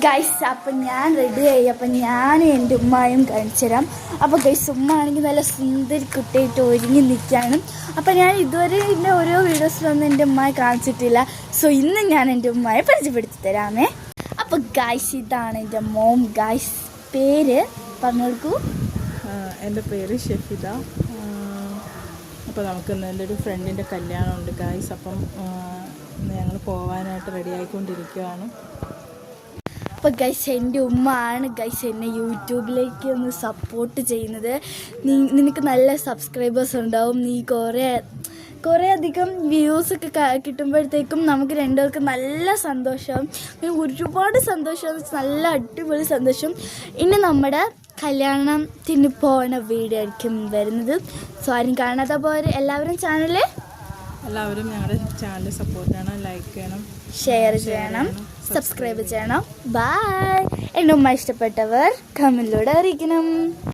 Guys അപ്പം ഞാൻ ready ആയി. അപ്പം ഞാനും എൻ്റെ ഉമ്മായും കാണിച്ചു തരാം. അപ്പോൾ ഗൈസ് ഉമ്മ ആണെങ്കിൽ നല്ല സുന്ദരി കുട്ടിയായിട്ട് ഒരുങ്ങി നിൽക്കുകയാണ്. അപ്പം ഞാൻ ഇതുവരെ എൻ്റെ ഓരോ വീഡിയോസിലൊന്നും എൻ്റെ ഉമ്മയെ കാണിച്ചിട്ടില്ല. സോ ഇന്ന് ഞാൻ എൻ്റെ ഉമ്മയെ പരിചയപ്പെടുത്തി തരാമേ. അപ്പോൾ ഗൈസ് ഇതാണ് എൻ്റെ മോം. ഗൈസ് പേര് പറഞ്ഞു കൊടുക്കൂ. എൻ്റെ പേര് ഷെഫിദ. അപ്പോൾ നമുക്ക് ഇന്ന് എൻ്റെ ഒരു ഫ്രണ്ടിൻ്റെ കല്യാണമുണ്ട് ഗൈസ്. അപ്പം ഞങ്ങൾ പോകാനായിട്ട് റെഡി ആയിക്കൊണ്ടിരിക്കുകയാണ്. അപ്പോൾ ഗൈസ് എൻ്റെ ഉമ്മ ആണ് ഗൈസ് എന്നെ യൂട്യൂബിലേക്ക് ഒന്ന് സപ്പോർട്ട് ചെയ്യുന്നത്. നിനക്ക് നല്ല സബ്സ്ക്രൈബേഴ്സ് ഉണ്ടാവും, നീ കുറേ അധികം വ്യൂസൊക്കെ കിട്ടുമ്പോഴത്തേക്കും നമുക്ക് രണ്ടുപേർക്കും നല്ല സന്തോഷം, ഒരുപാട് സന്തോഷം, നല്ല അടിപൊളി സന്തോഷം. ഇനി നമ്മുടെ കല്യാണത്തിന് പോകുന്ന വീഡിയോ ആയിരിക്കും വരുന്നത്. സോ ആരും കാണാതെ പോലെ എല്ലാവരും ഞങ്ങളുടെ ചാനൽ സപ്പോർട്ട് ചെയ്യണം, ലൈക്ക് ചെയ്യണം, ഷെയർ ചെയ്യണം, സബ്സ്ക്രൈബ് ചെയ്യണം. ബൈ. എൻ്റെ ഉമ്മ ഇഷ്ടപ്പെട്ടവർ കമൻറ്റിലൂടെ അറിയിക്കണം.